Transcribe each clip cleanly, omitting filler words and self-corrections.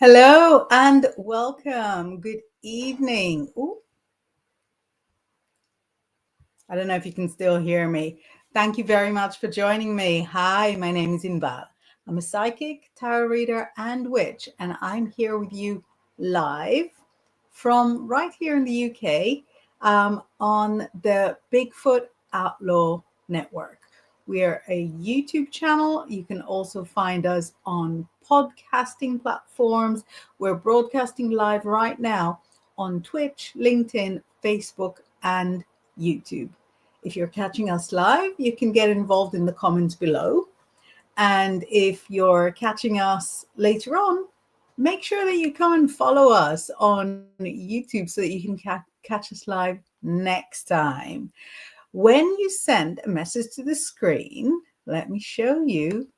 Hello and welcome. Good evening. Ooh, I don't know if you can still hear me. Thank you very much for joining me. Hi, my name is Inbaal. I'm a psychic, tarot reader, and witch, and I'm here with you live from right here in the UK on the Bigfoot Outlaw Network. We are a YouTube channel. You can also find us on podcasting platforms. We're broadcasting live right now on Twitch, LinkedIn, Facebook, and YouTube. If you're catching us live, you can get involved in the comments below. And if you're catching us later on, make sure that you come and follow us on YouTube so that you can catch us live next time. When you send a message to the screen, let me show you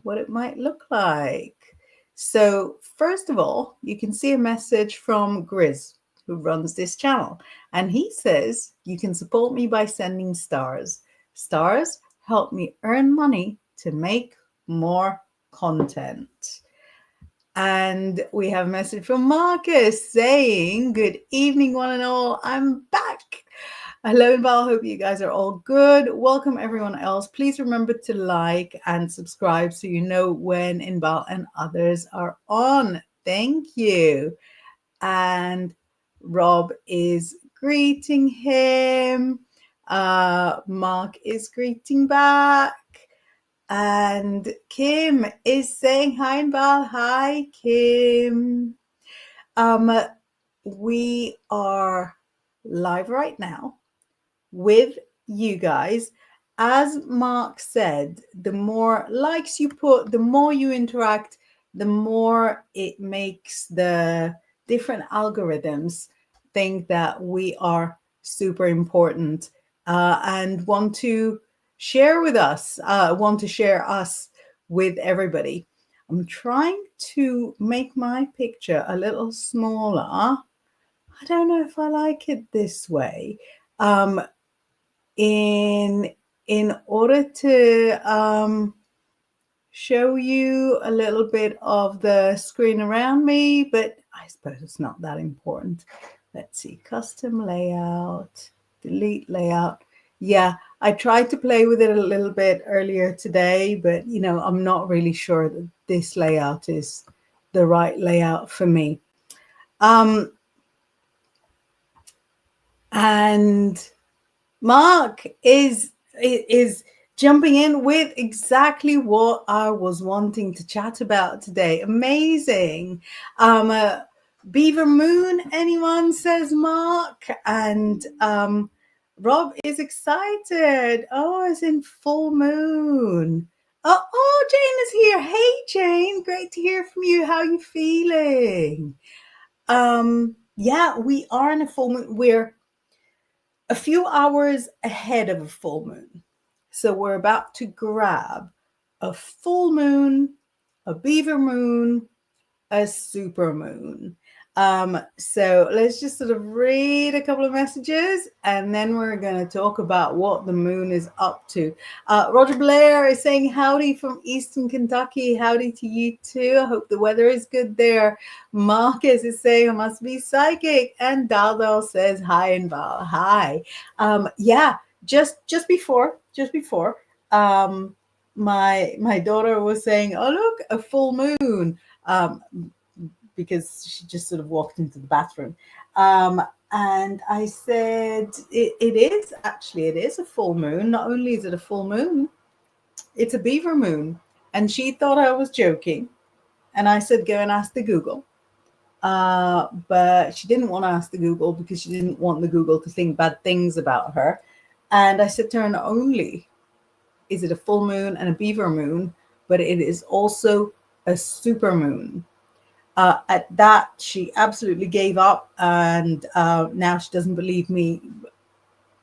what it might look like. So first of all, you can see a message from Grizz, who runs this channel. And he says, you can support me by sending stars. Stars help me earn money to make more content. And we have a message from Marcus saying, good evening, one and all. I'm back. Hello, Inbaal. Hope you guys are all good. Welcome, everyone else. Please remember to like and subscribe so you know when Inbaal and others are on. Thank you. And Rob is greeting him. Mark is greeting back. And Kim is saying hi, Inbaal. Hi, Kim. We are live right now with you guys. As Mark said, the more likes you put, the more you interact, the more it makes the different algorithms think that we are super important and want to share with us, want to share us with everybody. I'm trying to make my picture a little smaller. I don't know if I like it this way. In order to show you a little bit of the screen around me, but I suppose it's not that important. Let's see, custom layout, delete layout. Yeah, I tried to play with it a little bit earlier today, but I'm not really sure that this layout is the right layout for me. And Mark is jumping in with exactly what I was wanting to chat about today. Amazing. Beaver Moon, anyone, says Mark. And Rob is excited. Oh, it's in full moon. Oh, Jane is here. Hey, Jane. Great to hear from you. How are you feeling? Yeah, we are in a full moon. We're a few hours ahead of a full moon. So we're about to grab a full moon, a beaver moon, a super moon. So let's just sort of read a couple of messages and then we're going to talk about what the moon is up to. Roger Blair is saying howdy from Eastern Kentucky. Howdy to you too. I hope the weather is good there. Marcus is saying I must be psychic. And Daldal says hi, Inbaal. Hi. Yeah, just before my daughter was saying, oh look, a full moon. Because she just sort of walked into the bathroom. And I said, it is a full moon. Not only is it a full moon, it's a beaver moon. And she thought I was joking. And I said, go and ask the Google. But she didn't want to ask the Google because she didn't want the Google to think bad things about her. And I said to her, not only is it a full moon and a beaver moon, but it is also a super moon. At that, she absolutely gave up, and now she doesn't believe me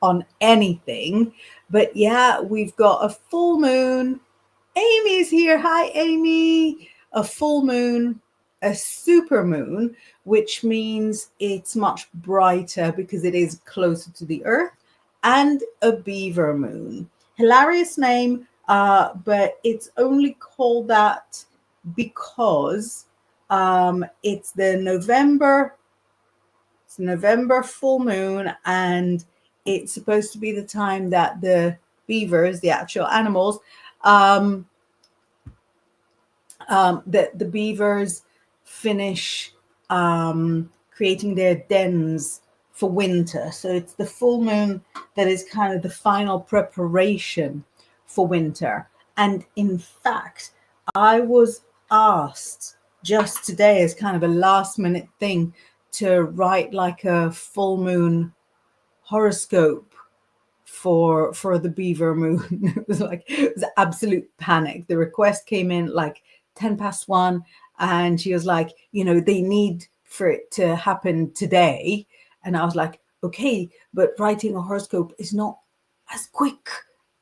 on anything. But yeah, we've got a full moon. Amy's here. Hi, Amy. A full moon, a super moon, which means it's much brighter because it is closer to the Earth, and a beaver moon. Hilarious name, but it's only called that because It's the November full moon, and it's supposed to be the time that the beavers, the actual animals, um, the beavers finish creating their dens for winter. So it's the full moon that is kind of the final preparation for winter. And in fact, I was asked just today, as kind of a last minute thing, to write like a full moon horoscope for the beaver moon. It was absolute panic. The request came in like 1:10, and she was like, they need for it to happen today. And I was like, okay, but writing a horoscope is not as quick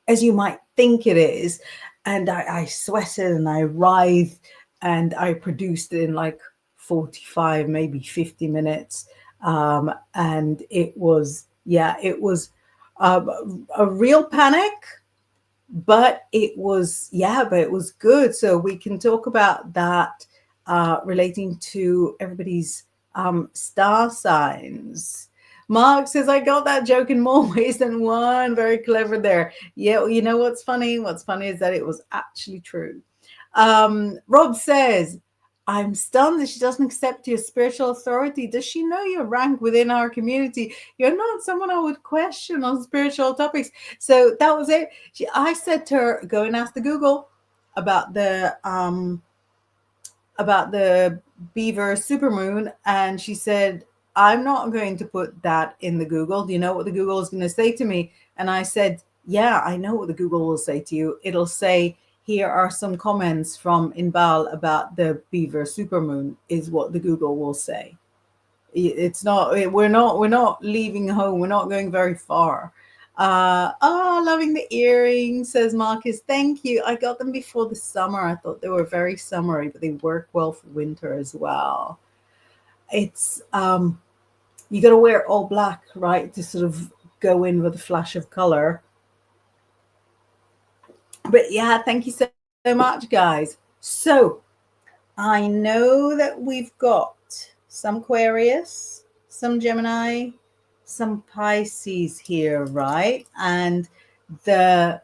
as you might think it is. And I sweated and I writhed, and I produced it in like 45, maybe 50 minutes. And it was, a real panic, but it was good. So we can talk about that, relating to everybody's star signs. Mark says, I got that joke in more ways than one. Very clever there. Yeah, well, you know what's funny? What's funny is that it was actually true. Rob says, I'm stunned that she doesn't accept your spiritual authority. Does she know your rank within our community? You're not someone I would question on spiritual topics. So that was it. I said to her, go and ask the Google about the beaver supermoon, and she said, I'm not going to put that in the Google. Do you know what the Google is going to say to me? And I said, yeah, I know what the Google will say to you. It'll say, here are some comments from Inbaal about the beaver supermoon, is what the Google will say. It's not, we're not leaving home. We're not going very far. Loving the earrings, says Marcus. Thank you. I got them before the summer. I thought they were very summery, but they work well for winter as well. It's you got to wear all black, right, to sort of go in with a flash of color. But yeah, thank you so much, guys. So I know that we've got some Aquarius, some Gemini, some Pisces here, right? And the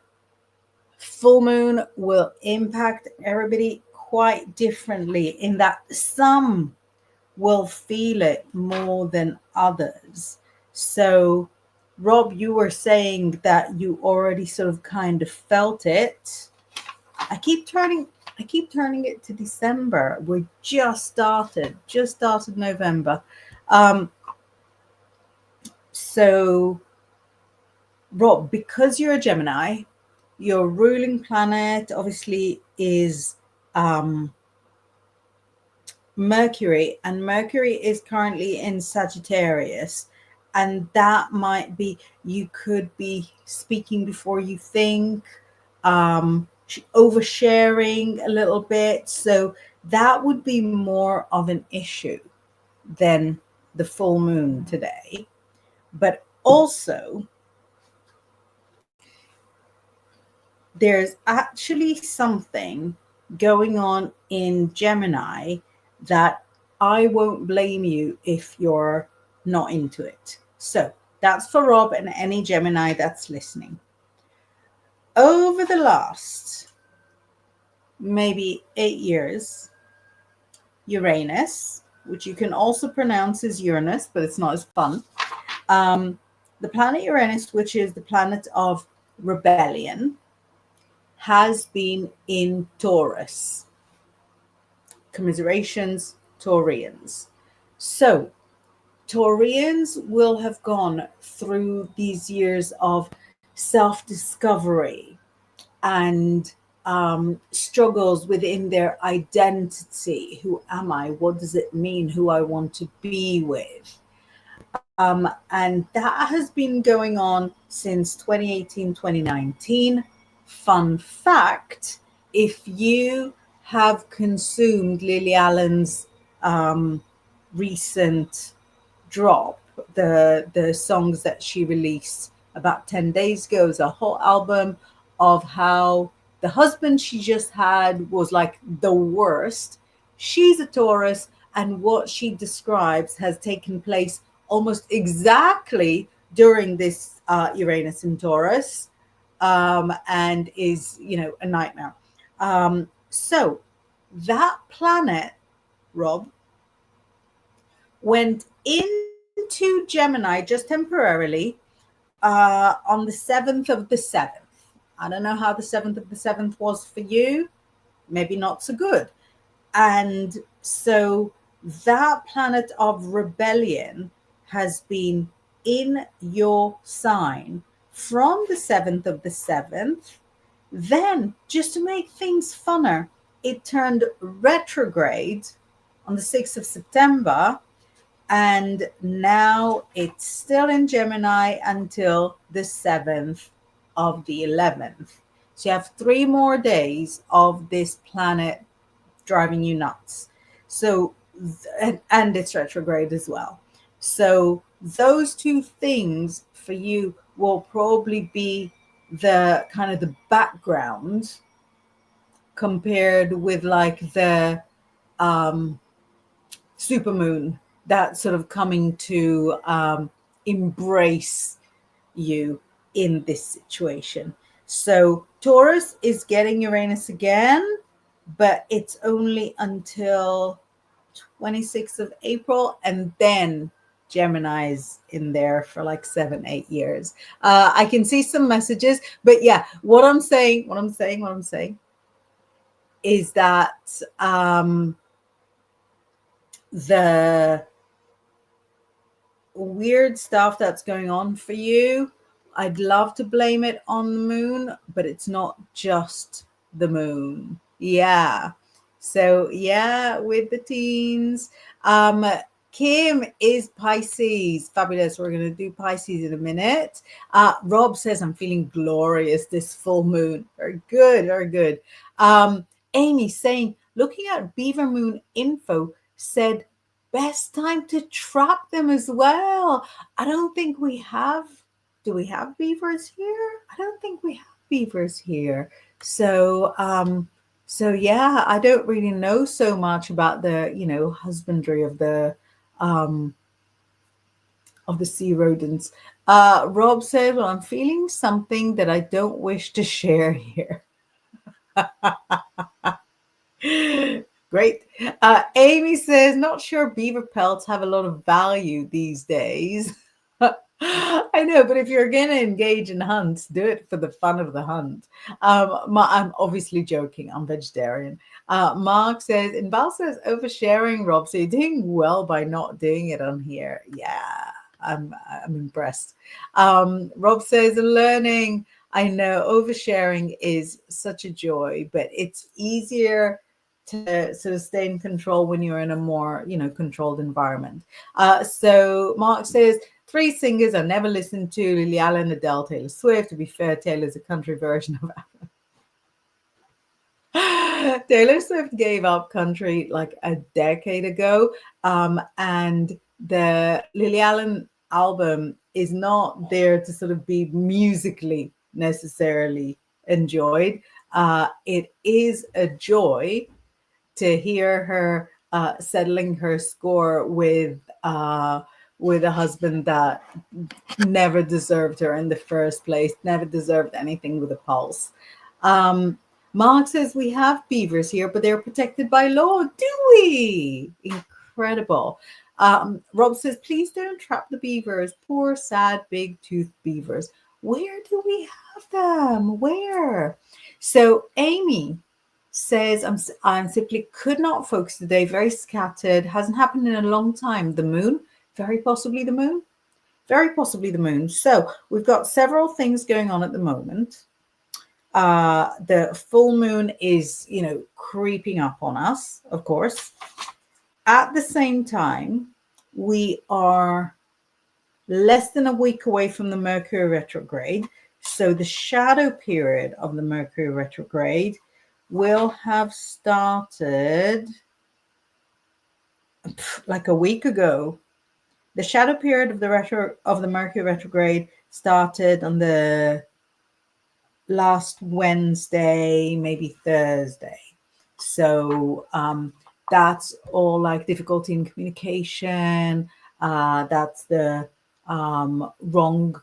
full moon will impact everybody quite differently, in that some will feel it more than others. So, Rob, you were saying that you already sort of kind of felt it. I keep turning it to December. We just started November. So, Rob, because you're a Gemini, your ruling planet obviously is Mercury, and Mercury is currently in Sagittarius. And that might be, you could be speaking before you think, oversharing a little bit. So that would be more of an issue than the full moon today. But also, there's actually something going on in Gemini that I won't blame you if you're not into it. So that's for Rob and any Gemini that's listening. Over the last maybe 8 years, Uranus, which you can also pronounce as Uranus, but it's not as fun. The planet Uranus, which is the planet of rebellion, has been in Taurus. Commiserations, Taurians. So Taurians will have gone through these years of self-discovery and struggles within their identity. Who am I? What does it mean? Who I want to be with? And that has been going on since 2018, 2019. Fun fact, if you have consumed Lily Allen's recent drop, the songs that she released about 10 days ago, is a whole album of how the husband she just had was like the worst. She's a Taurus, and what she describes has taken place almost exactly during this Uranus in Taurus, and is, a nightmare. So that planet, Rob, went into Gemini just temporarily on the 7th of the 7th. I don't know how the 7th of the 7th was for you. Maybe not so good. And so that planet of rebellion has been in your sign from the 7th of the 7th. Then, just to make things funner, it turned retrograde on the 6th of September. And now it's still in Gemini until the 7th of the 11th. So you have 3 more days of this planet driving you nuts. So, and it's retrograde as well. So those two things for you will probably be the kind of the background compared with like the supermoon that's sort of coming to embrace you in this situation. So Taurus is getting Uranus again, but it's only until 26th of April, and then Gemini is in there for like 7-8 years. I can see some messages, but yeah, what I'm saying is that the weird stuff that's going on for you, I'd love to blame it on the moon, but it's not just the moon. Yeah. So yeah, with the teens. Kim is Pisces. Fabulous. We're going to do Pisces in a minute. Rob says, I'm feeling glorious this full moon. Very good. Very good. Amy saying, looking at Beaver Moon info, said best time to trap them as well. I don't think we have. Do we have beavers here? I don't think we have beavers here. So so yeah, I don't really know so much about the, husbandry of the sea rodents. Rob said, well, I'm feeling something that I don't wish to share here. Great. Amy says, not sure beaver pelts have a lot of value these days. I know, but if you're going to engage in hunts, do it for the fun of the hunt. I'm obviously joking. I'm vegetarian. Mark says, Inbaal says, oversharing, Rob. So you're doing well by not doing it on here. Yeah, I'm impressed. Rob says, learning. I know oversharing is such a joy, but it's easier to sort of stay in control when you're in a more, controlled environment. So Mark says, 3 singers I never listened to: Lily Allen, Adele, Taylor Swift. To be fair, Taylor's a country version of Taylor Swift gave up country like a decade ago. And the Lily Allen album is not there to sort of be musically necessarily enjoyed. It is a joy to hear her settling her score with a husband that never deserved her in the first place, never deserved anything with a pulse. Mark says, we have beavers here, but they're protected by law. Do we? Incredible. Rob says, please don't trap the beavers. Poor, sad, big toothed beavers. Where do we have them? Where? So Amy says, I'm simply could not focus today. Very scattered. Hasn't happened in a long time. The moon, very possibly the moon. Very possibly the moon. So we've got several things going on at the moment. The full moon is, creeping up on us, of course. At the same time, we are less than a week away from the Mercury retrograde. So the shadow period of the Mercury retrograde will have started like a week ago. The shadow period of the Mercury retrograde started on the last Wednesday, maybe Thursday. So that's all like difficulty in communication. That's the wrong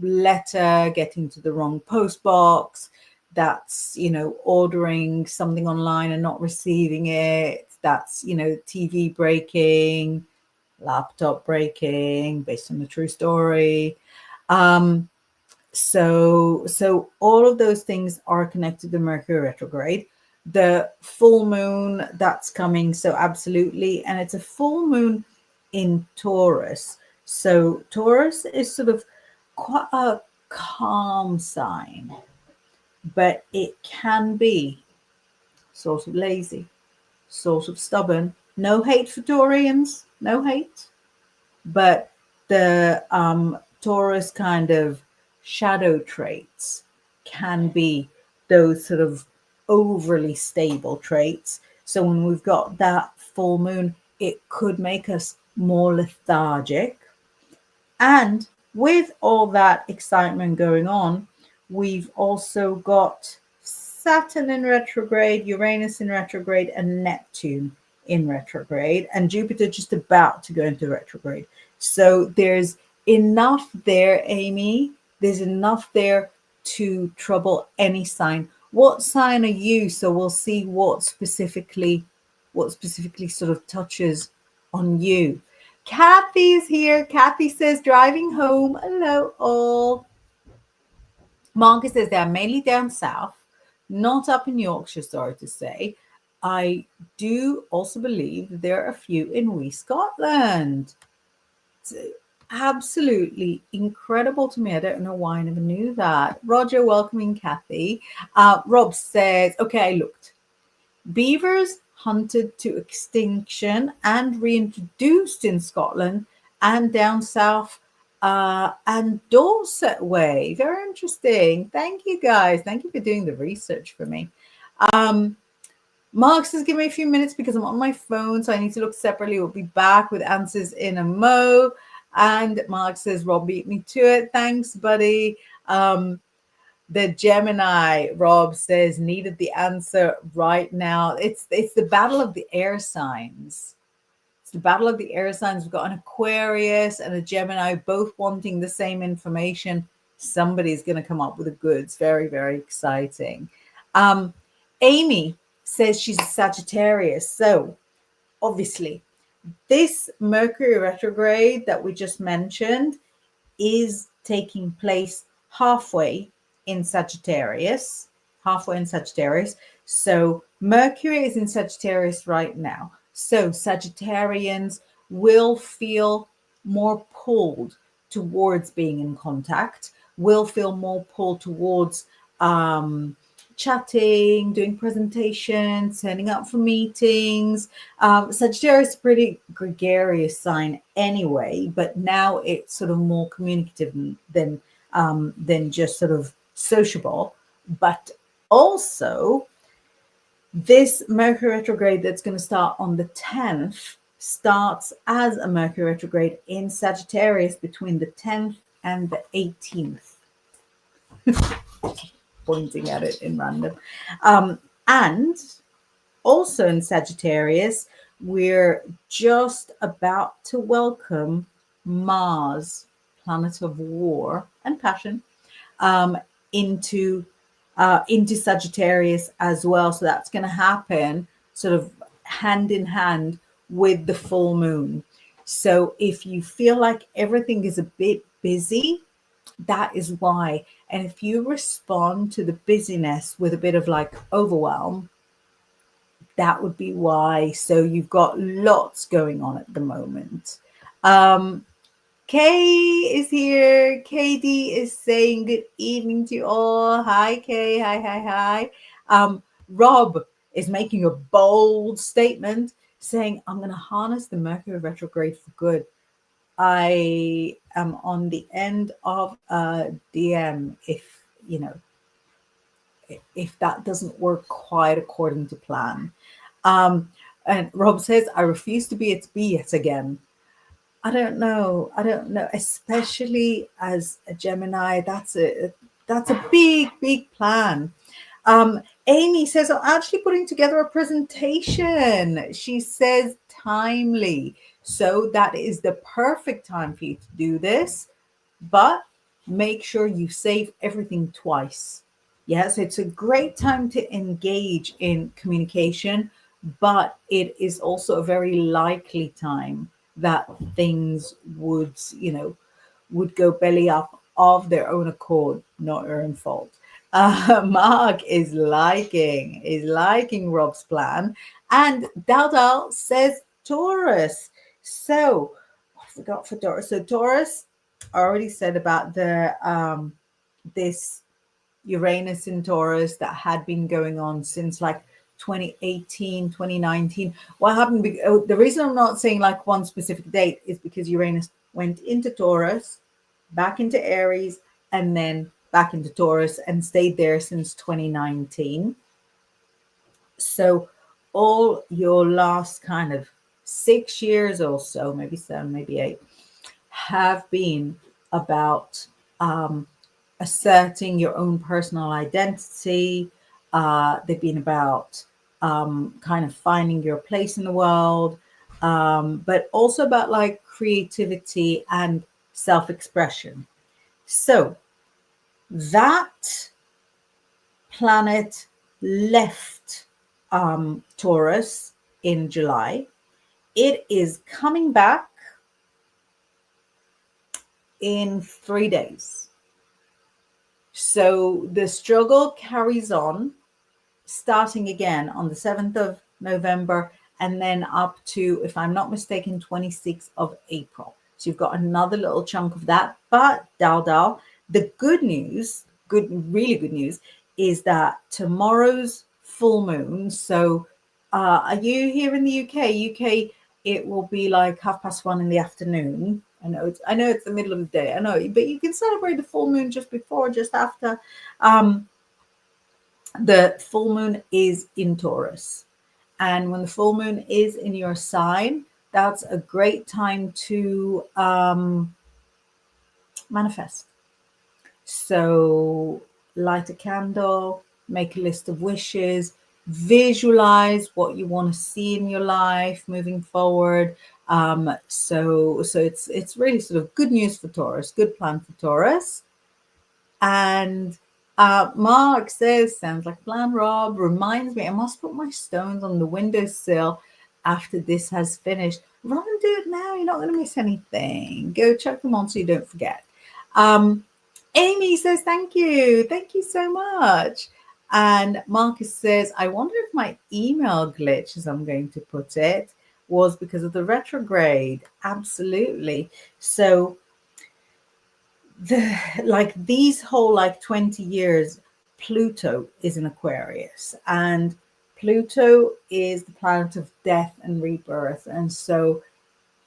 letter getting to the wrong post box. That's, ordering something online and not receiving it. That's, TV breaking, laptop breaking, based on a true story. So all of those things are connected to Mercury retrograde. The full moon that's coming, so absolutely, and it's a full moon in Taurus. So Taurus is sort of quite a calm sign, but it can be sort of lazy, sort of stubborn. No hate for Taurians, no hate, but the Taurus kind of shadow traits can be those sort of overly stable traits. So when we've got that full moon, it could make us more lethargic. And with all that excitement going on, we've also got Saturn in retrograde, Uranus in retrograde, and Neptune in retrograde, and Jupiter just about to go into retrograde. So there's enough there, Amy. There's enough there to trouble any sign. What sign are you? So we'll see what specifically sort of touches on you. Kathy's here. Kathy says, driving home. Hello, all. Marcus says, they're mainly down south, not up in Yorkshire, sorry to say. I do also believe that there are a few in wee Scotland. It's absolutely incredible to me. I don't know why I never knew that. Roger, welcoming Kathy. Rob says, okay, I looked. Beavers hunted to extinction and reintroduced in Scotland and down south and Dorset way. Very interesting. Thank you, guys. Thank you for doing the research for me. Mark says, give me a few minutes because I'm on my phone, so I need to look separately. We'll be back with answers in a mo. And Mark says, Rob beat me to it. Thanks, buddy. The Gemini, Rob says, needed the answer right now. It's the battle of the air signs. It's the battle of the air signs. We've got an Aquarius and a Gemini both wanting the same information. Somebody's going to come up with the goods. Very, very exciting. Amy says she's a Sagittarius. So obviously, this Mercury retrograde that we just mentioned is taking place halfway in Sagittarius. So Mercury is in Sagittarius right now. So Sagittarians will feel more pulled towards being in contact, will feel more pulled towards chatting, doing presentations, turning up for meetings. Sagittarius is a pretty gregarious sign anyway, but now it's sort of more communicative than just sort of sociable. But also, this Mercury retrograde that's going to start on the 10th starts as a Mercury retrograde in Sagittarius between the 10th and the 18th. Pointing at it in random. And also in Sagittarius, we're just about to welcome Mars, planet of war and passion, into Sagittarius as well. So that's going to happen sort of hand in hand with the full moon. So if you feel like everything is a bit busy, that is why. And if you respond to the busyness with a bit of like overwhelm, that would be why. So you've got lots going on at the moment. Kay is here. KD is saying good evening to you all. Hi, Kay. Hi. Rob is making a bold statement saying, I'm going to harness the Mercury retrograde for good. I am on the end of a DM if that doesn't work quite according to plan. And Rob says, I refuse to be its B yet again. I don't know, especially as a Gemini, that's a big plan. Amy says, I'm actually putting together a presentation. She says timely. So that is the perfect time for you to do this, but make sure you save everything twice. Yes, it's a great time to engage in communication, but it is also a very likely time that things would, would go belly up of their own accord, not your own fault. Mark is liking Rob's plan, and Dal says Taurus. So what have we got for Taurus? So Taurus, I already said about the this Uranus in Taurus that had been going on since like 2018, 2019. What happened? The reason I'm not saying like one specific date is because Uranus went into Taurus, back into Aries, and then back into Taurus and stayed there since 2019. So all your last kind of 6 years or so, maybe 7, maybe 8, have been about asserting your own personal identity. They've been about kind of finding your place in the world, but also about like creativity and self-expression. So that planet left Taurus in July. It is coming back in 3 days. So the struggle carries on, starting again on the 7th of November and then up to, if I'm not mistaken, 26th of April. So you've got another little chunk of that. But Dal, the good news, really good news, is that tomorrow's full moon. So are you here in the UK? UK, it will be like 1:30 in the afternoon. I know it's the middle of the day. I know, but you can celebrate the full moon just before, just after. The full moon is in Taurus. And when the full moon is in your sign, that's a great time to manifest. So light a candle, make a list of wishes, visualize what you want to see in your life moving forward. So it's really sort of good news for Taurus, good plan for Taurus. And Mark says, sounds like a plan, Rob. Reminds me, I must put my stones on the windowsill after this has finished. Rob, do it now. You're not going to miss anything. Go chuck them on so you don't forget. Amy says, thank you. Thank you so much. And Marcus says, I wonder if my email glitch, as I'm going to put it, was because of the retrograde. Absolutely. So these whole 20 years, Pluto is in Aquarius, and Pluto is the planet of death and rebirth. And so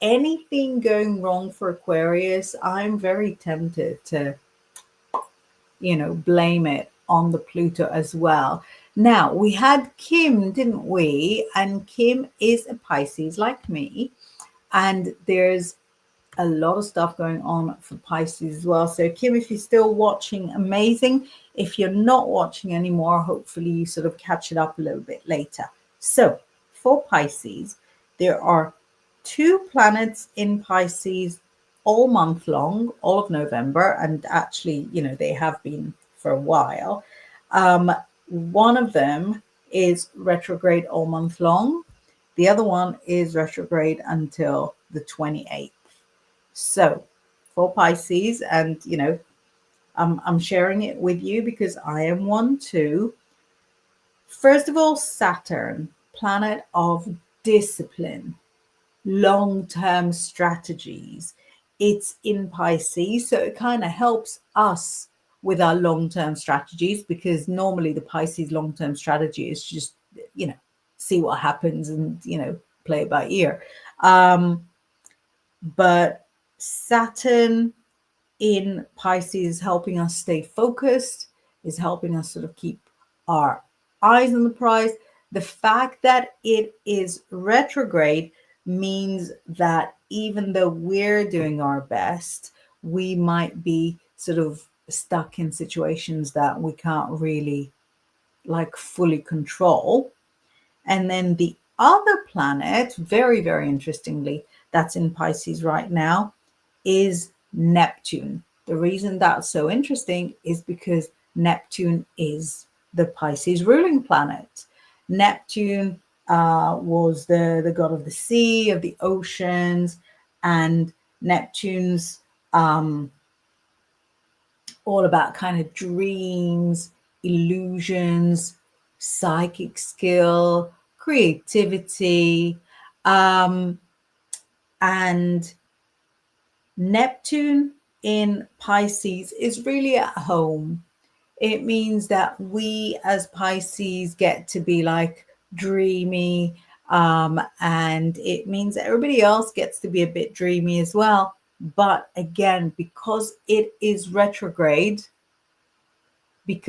anything going wrong for Aquarius, I'm very tempted to blame it on the Pluto as well. Now, we had Kim, didn't we? And Kim is a Pisces like me, and there's a lot of stuff going on for Pisces as well. So Kim, if you're still watching, amazing. If you're not watching anymore, hopefully you sort of catch it up a little bit later. So for Pisces, there are 2 planets in Pisces all month long, all of November, and actually, they have been for a while. One of them is retrograde all month long. The other one is retrograde until the 28th. So for Pisces, and I'm sharing it with you because I am one too. First of all, Saturn, planet of discipline, long-term strategies. It's in Pisces, so it kind of helps us with our long-term strategies, because normally the Pisces long-term strategy is just, see what happens and, play it by ear. But Saturn in Pisces is helping us stay focused, is helping us sort of keep our eyes on the prize. The fact that it is retrograde means that even though we're doing our best, we might be sort of stuck in situations that we can't really like fully control. And then the other planet, very, very interestingly, that's in Pisces right now is Neptune. The reason that's so interesting is because Neptune is the Pisces ruling planet. Neptune was the god of the sea, of the oceans, and Neptune's all about kind of dreams, illusions, psychic skill, creativity, and Neptune in Pisces is really at home. It means that we as Pisces get to be like dreamy, and it means that everybody else gets to be a bit dreamy as well. But again, because it is retrograde, the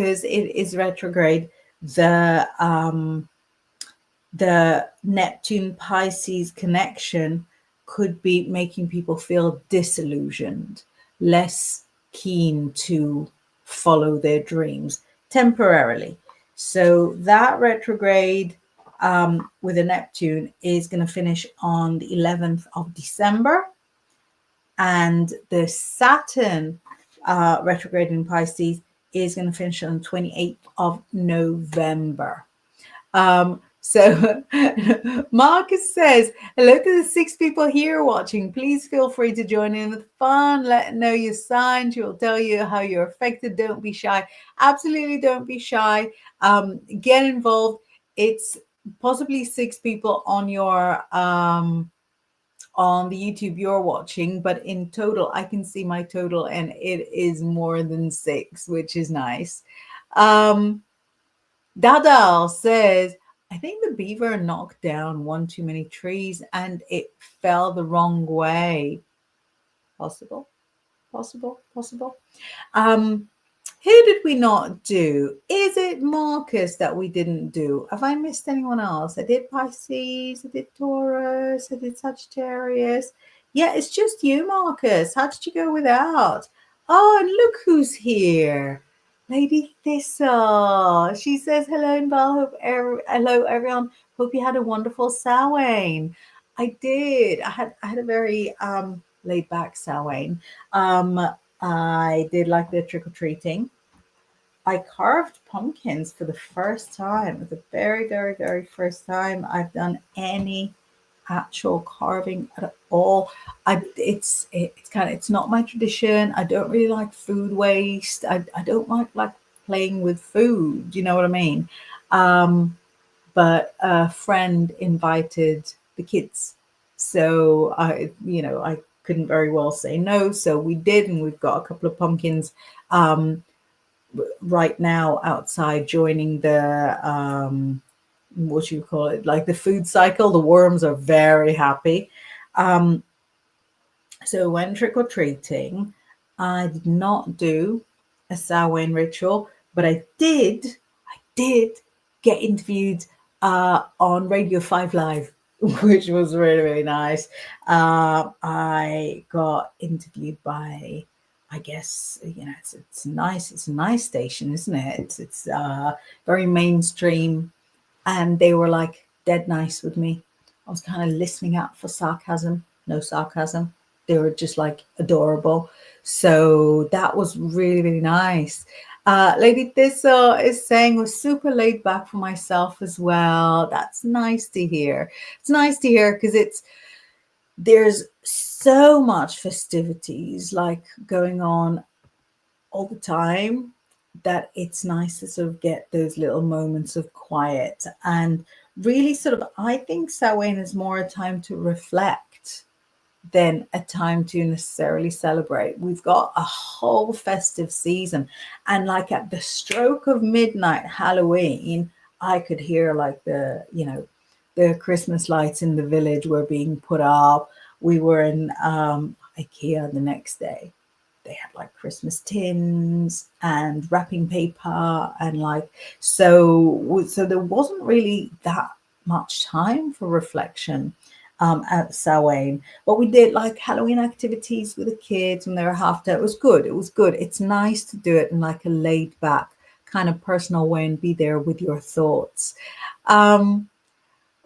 Neptune Pisces connection could be making people feel disillusioned, less keen to follow their dreams temporarily. So that retrograde with a Neptune is going to finish on the 11th of December. And the Saturn retrograde in Pisces is going to finish on the 28th of November. So Marcus says, hello to the 6 people here watching. Please feel free to join in with fun. Let her know your sign. She will tell you how you're affected. Don't be shy. Absolutely don't be shy. Get involved. It's possibly 6 people on your on the YouTube you're watching, but in total, I can see my total and it is more than 6, which is nice. Dadal says, I think the beaver knocked down one too many trees and it fell the wrong way. Possible. Who did we not do? Is it Marcus that we didn't do? Have I missed anyone else? I did Pisces, I did Taurus, I did Sagittarius. Yeah, it's just you, Marcus. How did you go without? Oh, and look who's here. Lady Thistle. She says, hello, Inbal. Hello, everyone. Hope you had a wonderful Samhain. I did. I had a very laid back Samhain. I did like the trick-or-treating. I carved pumpkins for the first time. It was the very, very, very first time I've done any actual carving at all. It's not my tradition. I don't really like food waste. I don't like playing with food. You know what I mean? But a friend invited the kids, so I couldn't very well say no. So we did, and we've got a couple of pumpkins right now outside joining the what you call it, like the food cycle. The worms are very happy. So when trick-or-treating, I did not do a Samhain ritual, but I did get interviewed on Radio 5 Live, which was really, really nice. I got interviewed by, I guess, it's nice. It's a nice station, isn't it? It's very mainstream. And they were like dead nice with me. I was kind of listening out for sarcasm. No sarcasm. They were just like adorable. So that was really, really nice. Lady Thistle is saying, was super laid back for myself as well. That's nice to hear. It's nice to hear because there's so much festivities like going on all the time that it's nice to sort of get those little moments of quiet and really sort of, I think Samhain is more a time to reflect than a time to necessarily celebrate. We've got a whole festive season, and like at the stroke of midnight Halloween, I could hear like the Christmas lights in the village were being put up. We were in IKEA the next day. They had like Christmas tins and wrapping paper and so there wasn't really that much time for reflection at Samhain, but we did like Halloween activities with the kids when they were half day. It was good. It's nice to do it in like a laid back kind of personal way and be there with your thoughts.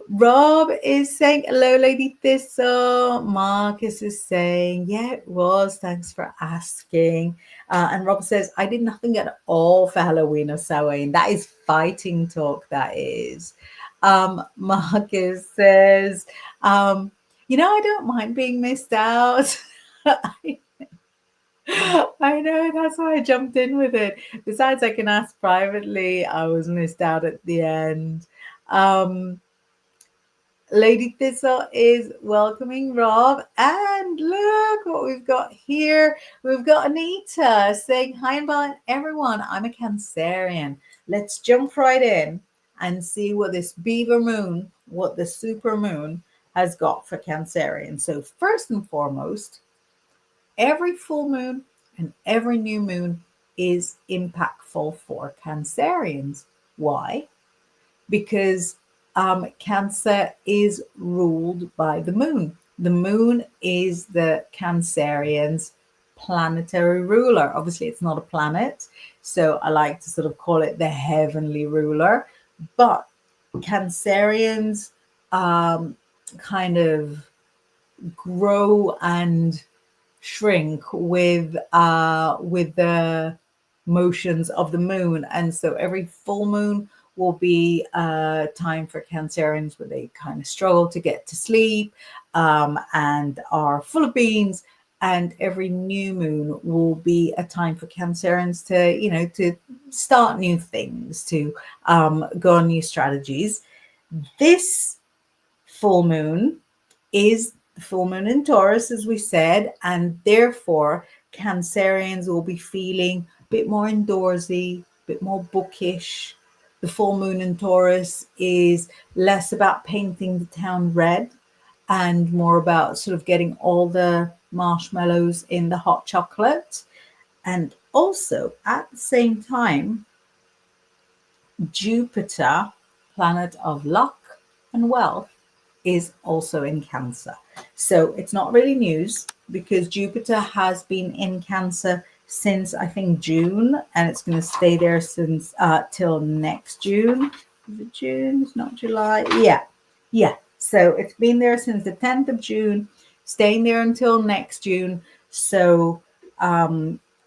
Rob is saying, hello, Lady Thistle. Marcus is saying, yeah, it was. Thanks for asking. And Rob says, I did nothing at all for Halloween or Samhain. That is fighting talk, that is. Marcus says, I don't mind being missed out. I know, that's why I jumped in with it. Besides, I can ask privately. I was missed out at the end. Lady Thistle is welcoming Rob. And look what we've got here. We've got Anita saying, hi, Inbaal and everyone. I'm a Cancerian. Let's jump right in and see what this beaver moon, what the super moon has got for Cancerians. So first and foremost, every full moon and every new moon is impactful for Cancerians. Why? Because Cancer is ruled by the moon. The moon is the Cancerian's planetary ruler. Obviously, it's not a planet, so I like to sort of call it the heavenly ruler. But Cancerians kind of grow and shrink with the motions of the moon, and so every full moon will be a time for Cancerians where they kind of struggle to get to sleep and are full of beans. And every new moon will be a time for Cancerians to start new things, to go on new strategies. This full moon is the full moon in Taurus, as we said, and therefore Cancerians will be feeling a bit more indoorsy, a bit more bookish. The full moon in Taurus is less about painting the town red and more about sort of getting all the marshmallows in the hot chocolate. And also at the same time, Jupiter, planet of luck and wealth, is also in Cancer. So it's not really news because Jupiter has been in Cancer since I think June, and it's going to stay there since till next June. Is it June? It's not July. Yeah. So it's been there since the 10th of June, staying there until next June. So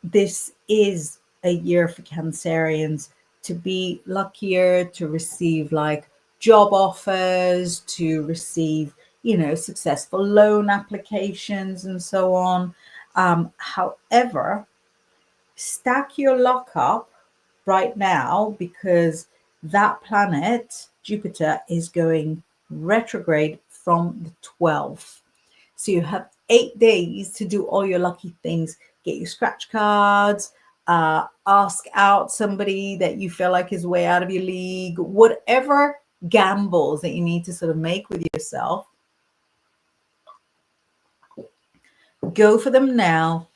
this is a year for Cancerians to be luckier, to receive like job offers, to receive, successful loan applications and so on. However, stack your luck up right now because that planet, Jupiter, is going retrograde from the 12th. So you have 8 days to do all your lucky things. Get your scratch cards, ask out somebody that you feel like is way out of your league, whatever gambles that you need to sort of make with yourself. Go for them now.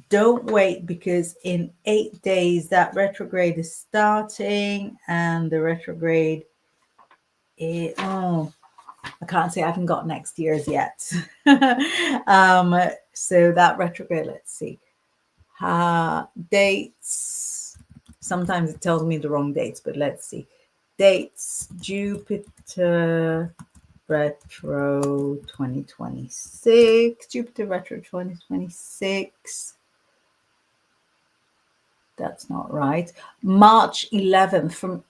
Don't wait, because in 8 days that retrograde is starting, and the retrograde I can't say I haven't got next year's yet. So that retrograde, let's see. Dates. Sometimes it tells me the wrong dates, but let's see. Dates, Jupiter retro 2026. Jupiter retro 2026. That's not right. March 11th, from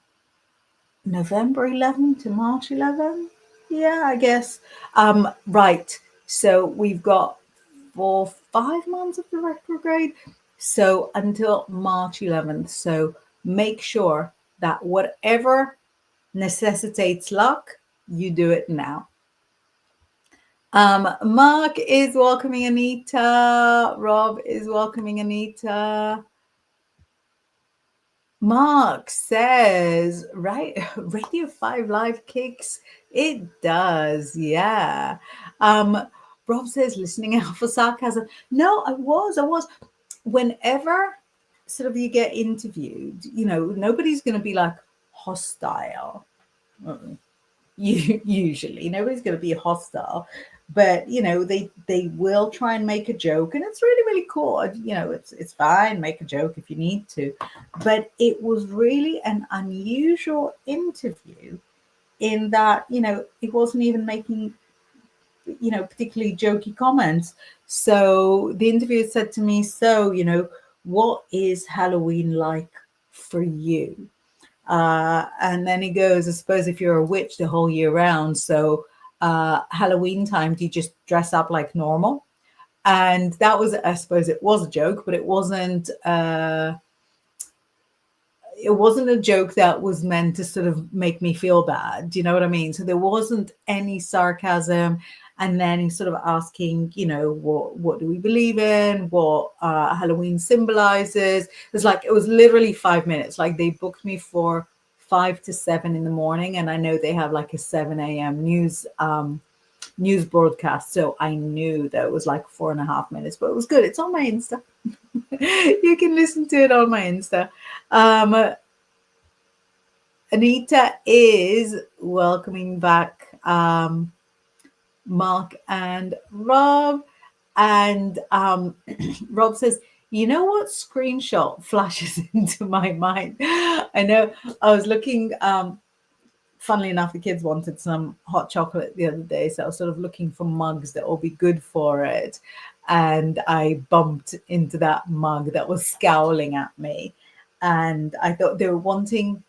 November 11th to March 11th. Yeah, I guess. Right. So we've got 5 months of the retrograde. So until March 11th. So make sure that whatever necessitates luck, you do it now. Mark is welcoming Anita. Rob is welcoming Anita. Mark says, right, Radio 5 Live kicks. It does, yeah. Rob says, listening out for sarcasm. No, I was. Whenever sort of you get interviewed, nobody's going to be like hostile. Usually, nobody's going to be hostile. but they will try and make a joke, and it's really, really cool. It's fine, make a joke if you need to, but it was really an unusual interview in that it wasn't even making particularly jokey comments. So the interviewer said to me, so what is Halloween like for you? And then he goes, I suppose if you're a witch the whole year round, so Halloween time, do you just dress up like normal? And that was, I suppose it was a joke, but it wasn't a joke that was meant to sort of make me feel bad. Do you know what I mean? So there wasn't any sarcasm. And then he's sort of asking, what do we believe in? What Halloween symbolizes? It was literally 5 minutes. Like they booked me for 5 to 7 in the morning. And I know they have like a 7 a.m. news broadcast. So I knew that it was like 4.5 minutes, but it was good. It's on my Insta. You can listen to it on my Insta. Anita is welcoming back Mark and Rob. And Rob says, you know what screenshot flashes into my mind? I know I was looking, funnily enough, the kids wanted some hot chocolate the other day. So I was sort of looking for mugs that will be good for it. And I bumped into that mug that was scowling at me. And I thought they were wanting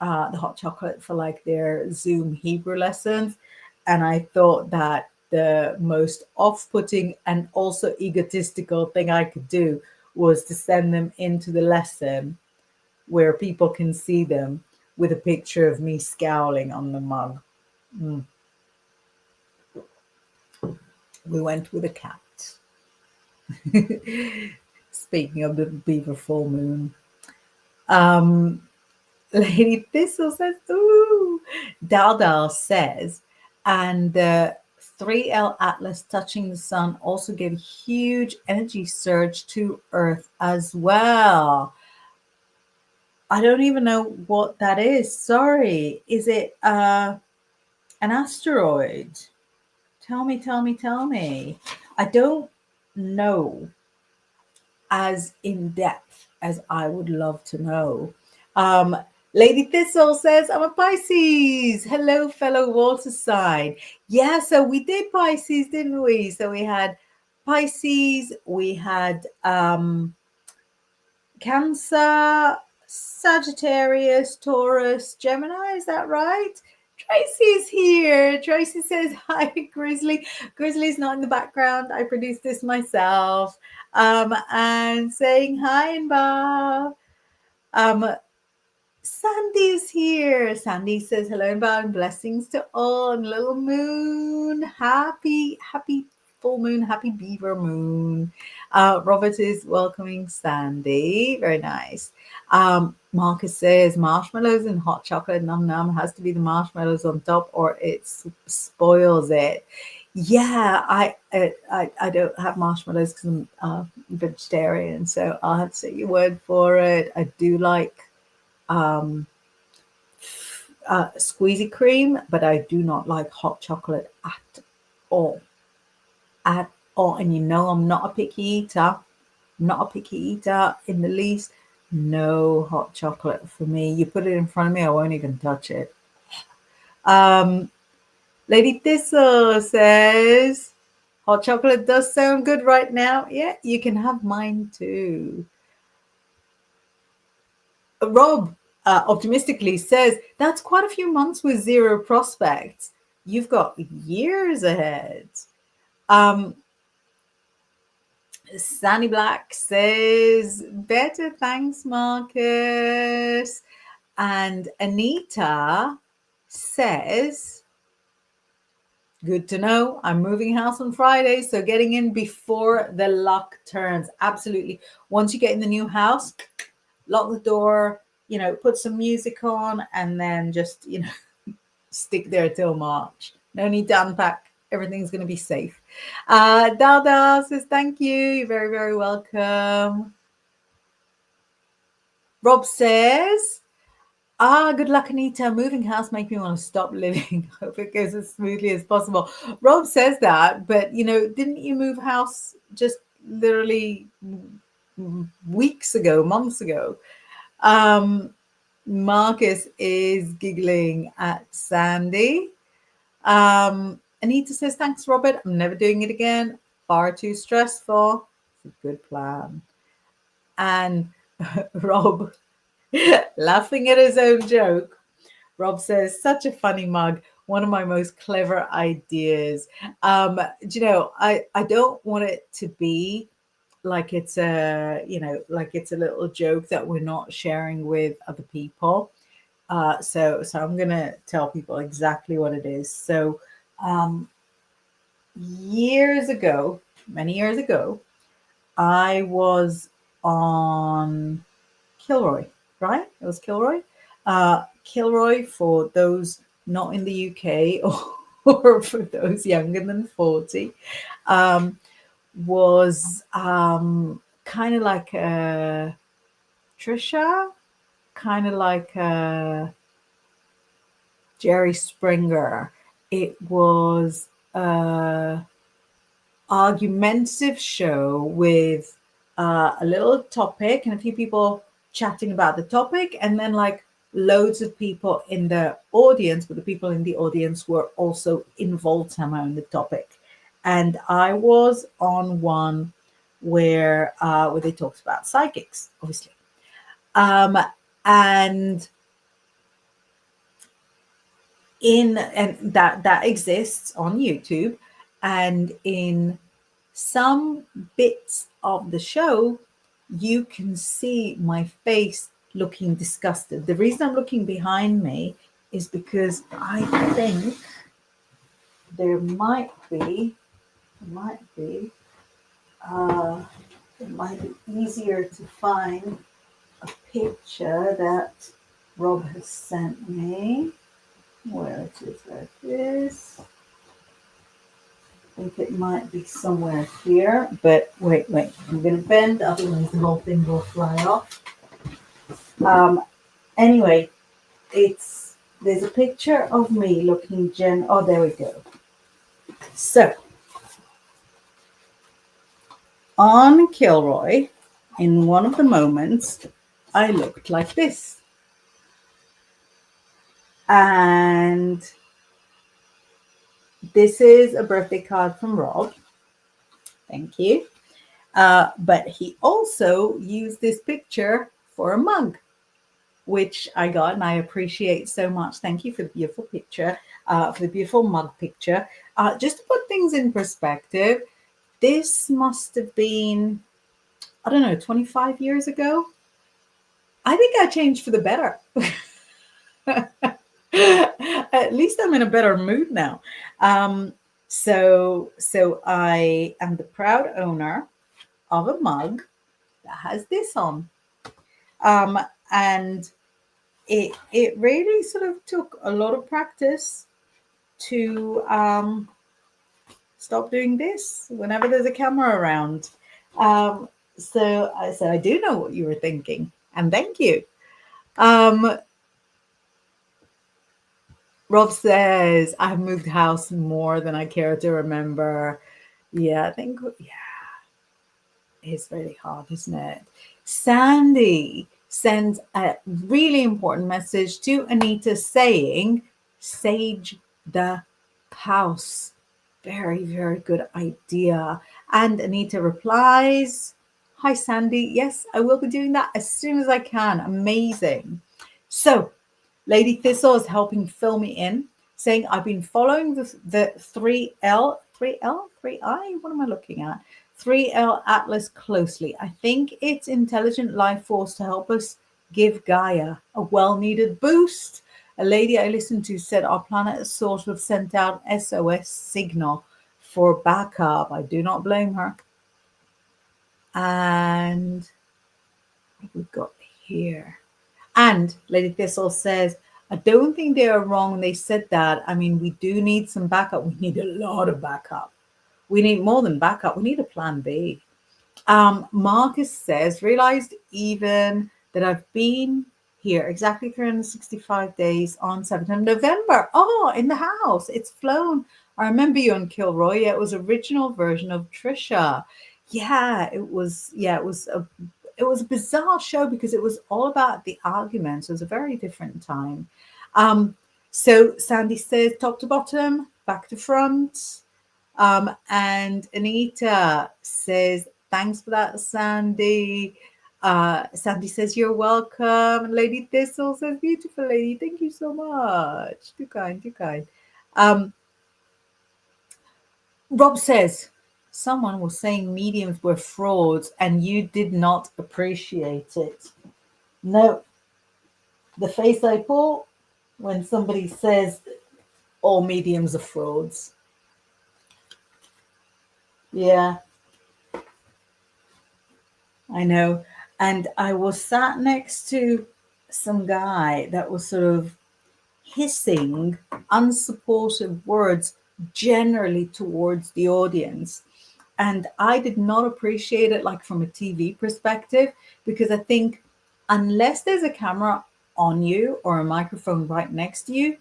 the hot chocolate for like their Zoom Hebrew lessons. And I thought that the most off-putting and also egotistical thing I could do was to send them into the lesson where people can see them with a picture of me scowling on the mug. We went with a cat. Speaking of the beaver full moon. Lady Thistle says, ooh. Dal says, and the 3L Atlas touching the sun also gave a huge energy surge to Earth as well. I don't even know what that is. Sorry. Is it an asteroid? Tell me. I don't know as in depth as I would love to know. Lady Thistle says, I'm a Pisces. Hello, fellow water sign. Yeah, so we did Pisces, didn't we? So we had Pisces, we had Cancer, Sagittarius, Taurus, Gemini. Is that right? Tracy's here. Tracy says, hi, Grizzly. Grizzly's not in the background. I produced this myself. And saying hi, Inbaal. Sandy is here. Sandy says, hello, Inbaal, and blessings to all. And little moon. Happy full moon. Happy beaver moon. Robert is welcoming Sandy. Very nice. Marcus says marshmallows and hot chocolate. Num num. Has to be the marshmallows on top or it spoils it. Yeah, I don't have marshmallows because I'm vegetarian, so I'll have to take your word for it. I do like squeezy cream, but I do not like hot chocolate at all. And I'm not a picky eater. Not a picky eater in the least. No hot chocolate for me. You put it in front of me, I won't even touch it. Lady Thistle says, hot chocolate does sound good right now. Yeah, you can have mine too. Rob optimistically says, that's quite a few months with zero prospects. You've got years ahead. Sandy Black says, better, thanks, Marcus. And Anita says, good to know. I'm moving house on Friday, so getting in before the luck turns. Absolutely. Once you get in the new house, lock the door, put some music on, and then just, stick there till March. No need to unpack. Everything's going to be safe. Dada says, thank you. You're very, very welcome. Rob says, Good luck, Anita. Moving house make me want to stop living. Hope it goes as smoothly as possible. Rob says that, but didn't you move house just literally weeks ago, months ago? Marcus is giggling at Sandy. Anita says, thanks, Robert. I'm never doing it again. Far too stressful. It's a good plan. And Rob, laughing at his own joke, Rob says, such a funny mug. One of my most clever ideas. I don't want it to be like it's like it's a little joke that we're not sharing with other people. So I'm gonna tell people exactly what it is. So years ago, many years ago, I was on Kilroy, right? It was Kilroy. Kilroy, for those not in the UK or for those younger than 40, was kind of like a Trisha, kind of like a Jerry Springer. It was a argumentative show with a little topic and a few people chatting about the topic, and then like loads of people in the audience, but the people in the audience were also involved somehow in the topic. And I was on one where they talked about psychics, obviously, and that exists on YouTube, and in some bits of the show you can see my face looking disgusted. The reason I'm looking behind me is because I think there might be it might be easier to find a picture that Rob has sent me. Where it is, like this. I think it might be somewhere here, but wait, I'm going to bend, otherwise the whole thing will fly off. Anyway, there's a picture of me looking oh, there we go. So, on Kilroy, in one of the moments, I looked like this. And this is a birthday card from Rob. Thank you. But he also used this picture for a mug, which I got and I appreciate so much. Thank you for the beautiful picture, for the beautiful mug picture. Just to put things in perspective, this must have been, I don't know, 25 years ago. I think I changed for the better. At least I'm in a better mood now. So I am the proud owner of a mug that has this on. And it really sort of took a lot of practice to stop doing this whenever there's a camera around. So I do know what you were thinking, and thank you. Rob says, I've moved house more than I care to remember. Yeah, I think, it's really hard, isn't it? Sandy sends a really important message to Anita saying, sage the house. Very, very good idea. And Anita replies, hi, Sandy. Yes, I will be doing that as soon as I can. Amazing. So, Lady Thistle is helping fill me in, saying, I've been following the 3L, 3I? What am I looking at? 3L Atlas closely. I think it's intelligent life force to help us give Gaia a well-needed boost. A lady I listened to said our planet has sort of sent out SOS signal for backup. I do not blame her. And what have we got here? And Lady Thistle says, I don't think they are wrong. They said that. I mean, we do need some backup. We need a lot of backup. We need more than backup. We need a plan B. Marcus says, realized even that I've been here. Exactly 365 days on 7th of November. Oh, in the house. It's flown. I remember you on Kilroy. Yeah, it was original version of Trisha. Yeah, it was. Yeah, it was a bizarre show because it was all about the arguments. It was a very different time. So Sandy says top to bottom, back to front. And Anita says, thanks for that, Sandy. Sandy says, you're welcome. And Lady Thistle says, beautiful lady, thank you so much. Too kind, too kind. Rob says, someone was saying mediums were frauds and you did not appreciate it. No, the face I pull when somebody says all mediums are frauds. Yeah, I know. And I was sat next to some guy that was sort of hissing unsupported words generally towards the audience. And I did not appreciate it like from a TV perspective, because I think unless there's a camera on you or a microphone right next to you,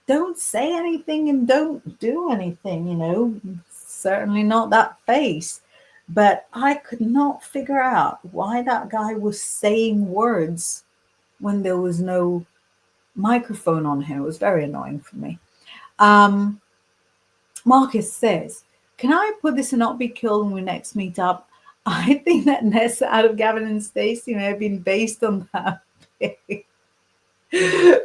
don't say anything and don't do anything, certainly not that face. But I could not figure out why that guy was saying words when there was no microphone on him. It was very annoying for me. Marcus says, can I put this and not be killed when we next meet up? I think that Nessa out of Gavin and Stacey may have been based on that.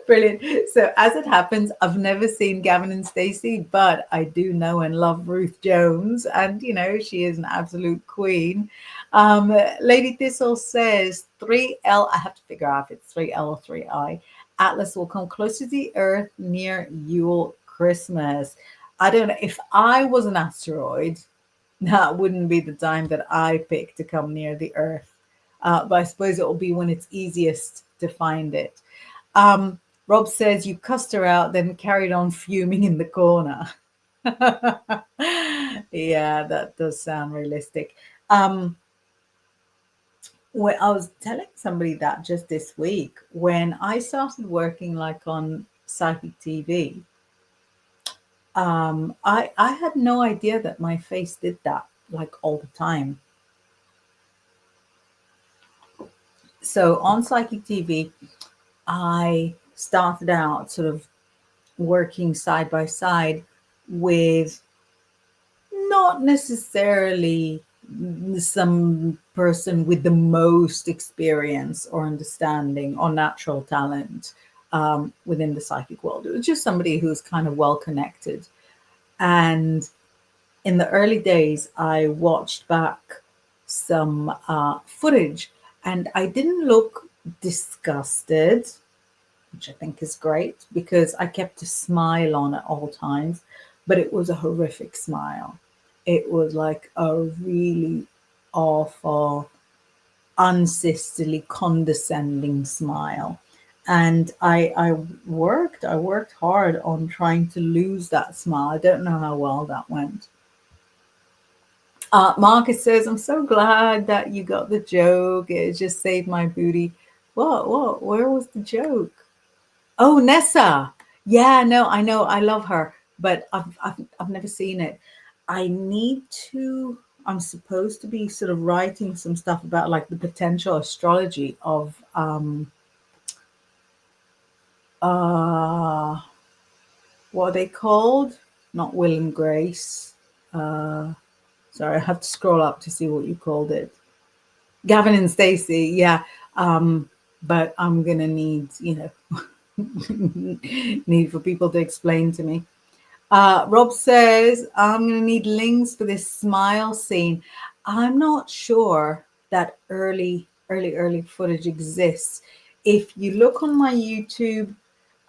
Brilliant. So as it happens, I've never seen Gavin and Stacey, but I do know and love Ruth Jones, and she is an absolute queen. Lady Thistle says 3L. I have to figure out if it's 3L or 3I. Atlas will come closer to the Earth near Yule Christmas. I don't know if I was an asteroid. That wouldn't be the time that I pick to come near the Earth, but I suppose it will be when it's easiest to find it. Rob says you cussed her out, then carried on fuming in the corner. Yeah, that does sound realistic. When I was telling somebody that just this week, when I started working like on psychic TV, I had no idea that my face did that like all the time. So on psychic TV, I started out sort of working side by side with not necessarily some person with the most experience or understanding or natural talent within the psychic world. It was just somebody who's kind of well connected. And in the early days, I watched back some footage and I didn't look disgusted, which I think is great because I kept a smile on at all times, but it was a horrific smile. It was like a really awful, unsisterly, condescending smile. And I worked hard on trying to lose that smile. I don't know how well that went. Marcus says, I'm so glad that you got the joke. It just saved my booty. What? Where was the joke? Oh, Nessa. Yeah, no, I know. I love her, but I've never seen it. I need to. I'm supposed to be sort of writing some stuff about like the potential astrology of what are they called? Not Will and Grace. Sorry, I have to scroll up to see what you called it. Gavin and Stacey, yeah. But I'm gonna need, need for people to explain to me. Rob says, I'm going to need links for this smile scene. I'm not sure that early footage exists. If you look on my YouTube,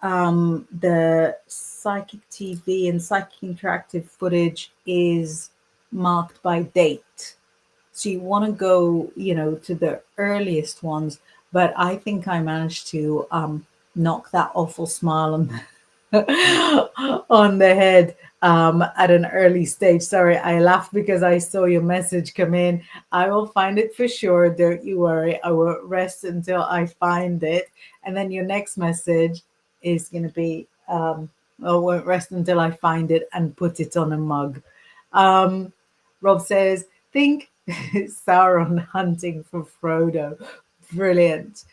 the psychic TV and psychic interactive footage is marked by date. So you want to go, to the earliest ones. But I think I managed to knock that awful smile on on the head at an early stage. Sorry, I laughed because I saw your message come in. I will find it for sure. Don't you worry. I will rest until I find it. And then your next message is going to be, I won't rest until I find it and put it on a mug. Um, Rob says, think Sauron hunting for Frodo. Brilliant.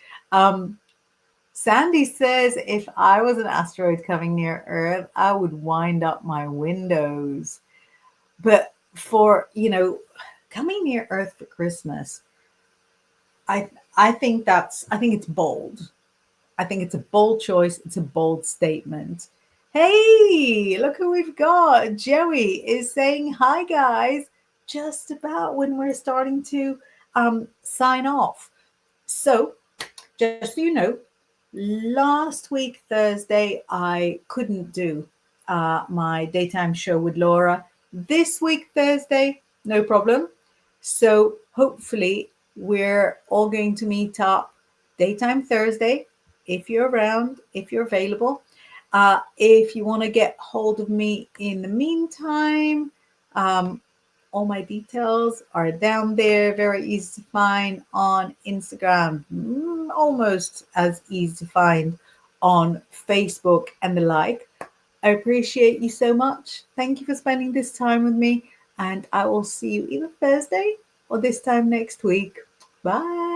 Sandy says, if I was an asteroid coming near Earth, I would wind up my windows. But for, coming near Earth for Christmas, I think it's bold. I think it's a bold choice. It's a bold statement. Hey, look who we've got. Joey is saying, hi, guys, just about when we're starting to sign off. So, just so you know, last week, Thursday, I couldn't do my daytime show with Laura. This week, Thursday, no problem. So, hopefully, we're all going to meet up daytime Thursday if you're around, if you're available. If you want to get hold of me in the meantime, all my details are down there, very easy to find on Instagram, almost as easy to find on Facebook and the like. I appreciate you so much. Thank you for spending this time with me, and I will see you either Thursday or this time next week. Bye.